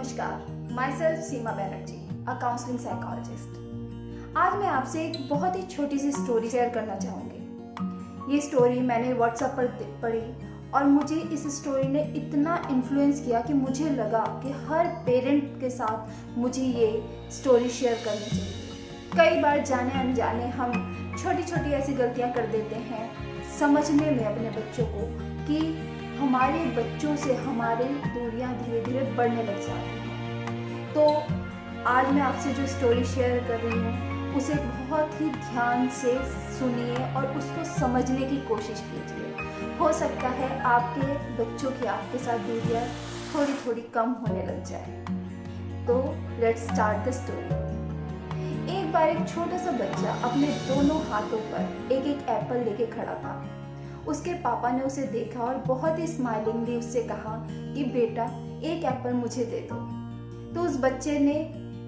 नमस्कार, my self Seema Banerjee, a counselling psychologist. आज मैं आपसे एक बहुत ही छोटी सी स्टोरी शेयर करना चाहूँगी। ये स्टोरी मैंने व्हाट्सएप पर पढ़ी और मुझे इस स्टोरी ने इतना इन्फ्लुएंस किया कि मुझे लगा कि हर पेरेंट के साथ मुझे ये स्टोरी शेयर करनी चाहिए। कई बार जाने अनजाने हम छोटी छोटी ऐसी गलतियाँ कर देते हैं समझने में अपने बच्चों को कि हमारे बच्चों से हमारी दूरियां धीरे धीरे बढ़ने लग जाती हैं। तो आज मैं आपसे जो स्टोरी शेयर कर रही हूँ उसे बहुत ही ध्यान से सुनिए और उसको समझने की कोशिश कीजिए। हो सकता है आपके बच्चों की आपके साथ दूरियां थोड़ी थोड़ी कम होने लग जाए। तो लेट्स स्टार्ट द स्टोरी। एक बार एक छोटा सा बच्चा अपने दोनों हाथों पर एक एक एप्पल लेके खड़ा था। उसके पापा ने उसे देखा और बहुत ही स्माइलिंगली उससे कहा कि बेटा एक एप्पल मुझे दे दो। तो उस बच्चे ने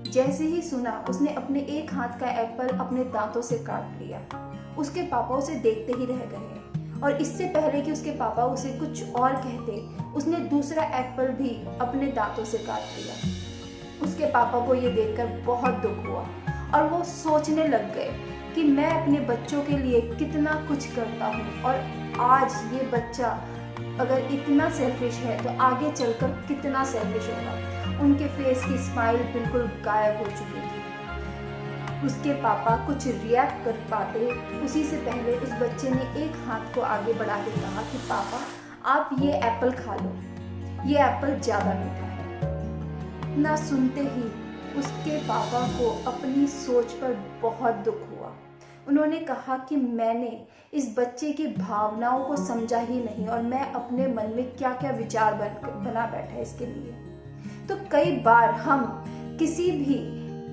जैसे ही सुना उसने अपने एक हाथ का एप्पल अपने दांतों से काट लिया। उसके पापा उसे देखते ही रह गए और इससे पहले कि उसके पापा उसे कुछ और कहते उसने दूसरा एप्पल भी अपने दांतों से काट लिया। उसके पापा को ये देखकर बहुत दुख हुआ और वो सोचने लग गए कि मैं अपने बच्चों के लिए कितना कुछ करता हूँ और आज ये बच्चा अगर इतना सेल्फिश है तो आगे चलकर कितना सेल्फिश होगा। उनके फेस की स्माइल बिल्कुल गायब हो चुकी थी। उसके पापा कुछ रिएक्ट कर पाते उसी से पहले उस बच्चे ने एक हाथ को आगे बढ़ा के कहा कि पापा आप ये एप्पल खा लो, ये एप्पल ज़्यादा मीठा है। ना सुनते ही उसके पापा को अपनी सोच पर बहुत दुख हुआ। उन्होंने कहा कि मैंने इस बच्चे की भावनाओं को समझा ही नहीं और मैं अपने मन में क्या क्या विचार बना बैठा इसके लिए। तो कई बार हम किसी भी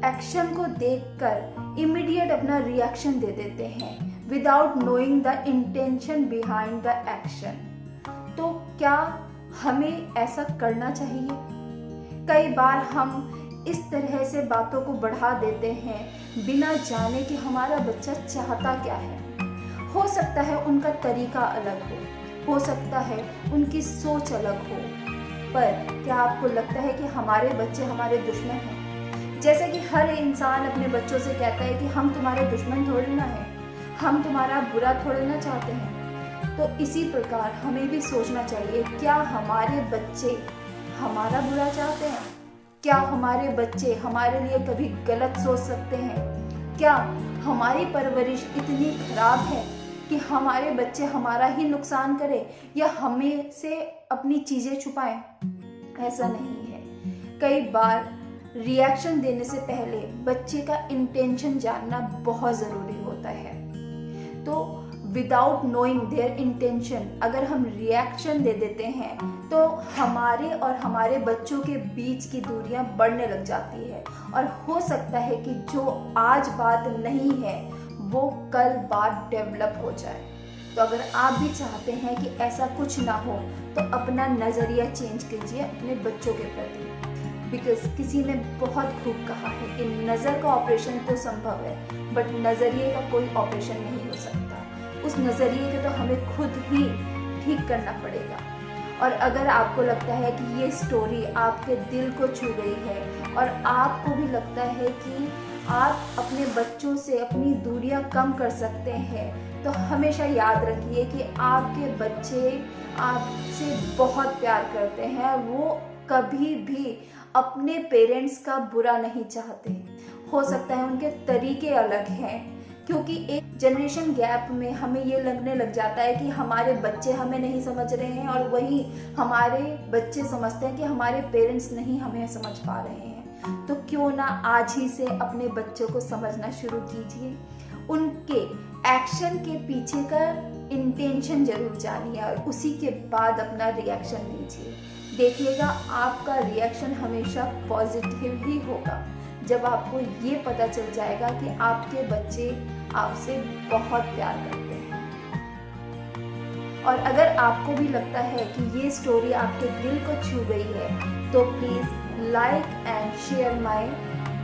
एक्शन को देखकर इमीडिएट अपना रिएक्शन दे देते हैं without knowing the intention behind the action. तो क्या हमें ऐसा करना चाहिए? कई बार हम इस तरह से बातों को बढ़ा देते हैं बिना जाने कि हमारा बच्चा चाहता क्या है। हो सकता है उनका तरीका अलग हो सकता है उनकी सोच अलग हो, पर क्या आपको लगता है कि हमारे बच्चे हमारे दुश्मन हैं? जैसे कि हर इंसान अपने बच्चों से कहता है कि हम तुम्हारे दुश्मन थोड़ी ना हैं, हम तुम्हारा बुरा थोड़ी ना चाहते हैं। तो इसी प्रकार हमें भी सोचना चाहिए, क्या हमारे बच्चे हमारा बुरा चाहते हैं? क्या हमारे बच्चे हमारे लिए कभी गलत सोच सकते हैं? क्या हमारी परवरिश इतनी खराब है कि हमारे बच्चे हमारा ही नुकसान करें या हमें से अपनी चीज़ें छुपाएं? ऐसा नहीं है। कई बार रिएक्शन देने से पहले बच्चे का इंटेंशन जानना बहुत ज़रूरी होता है। तो विदाउट नोइंग देयर इंटेंशन अगर हम रिएक्शन दे देते हैं तो हमारे और हमारे बच्चों के बीच की दूरियां बढ़ने लग जाती है और हो सकता है कि जो आज बात नहीं है वो कल बात डेवलप हो जाए। तो अगर आप भी चाहते हैं कि ऐसा कुछ ना हो तो अपना नज़रिया चेंज कीजिए अपने बच्चों के प्रति। बिकॉज किसी ने बहुत खूब कहा है कि नज़र का ऑपरेशन तो संभव है बट नज़रिए का कोई ऑपरेशन नहीं हो सकता। उस नज़रिए को तो हमें खुद ही ठीक करना पड़ेगा। और अगर आपको लगता है कि ये स्टोरी आपके दिल को छू गई है और आपको भी लगता है कि आप अपने बच्चों से अपनी दूरियां कम कर सकते हैं तो हमेशा याद रखिए कि आपके बच्चे आपसे बहुत प्यार करते हैं। वो कभी भी अपने पेरेंट्स का बुरा नहीं चाहते। हो सकता है उनके तरीके अलग हैं क्योंकि एक जनरेशन गैप में हमें ये लगने लग जाता है कि हमारे बच्चे हमें नहीं समझ रहे हैं और वही हमारे बच्चे समझते हैं कि हमारे पेरेंट्स नहीं हमें समझ पा रहे हैं। तो क्यों ना आज ही से अपने बच्चों को समझना शुरू कीजिए, उनके एक्शन के पीछे का इंटेंशन जरूर जानिए और उसी के बाद अपना रिएक्शन लीजिए। देखिएगा आपका रिएक्शन हमेशा पॉजिटिव ही होगा जब आपको ये पता चल जाएगा कि आपके बच्चे आपसे बहुत प्यार करते हैं। और अगर आपको भी लगता है कि ये स्टोरी आपके दिल को छू गई है तो please like and share my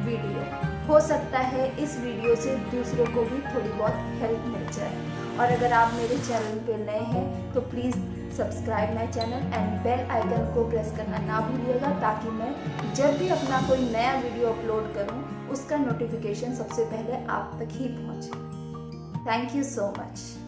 video. हो सकता है इस वीडियो से दूसरों को भी थोड़ी बहुत हेल्प मिल जाए। और अगर आप मेरे चैनल पे नए हैं तो please subscribe my channel and bell icon को प्रेस करना ना भूलिएगा, ताकि मैं जब भी अपना कोई नया वीडियो अपलोड करूं उसका नोटिफिकेशन सबसे पहले आप तक ही पहुंचे। Thank you so much.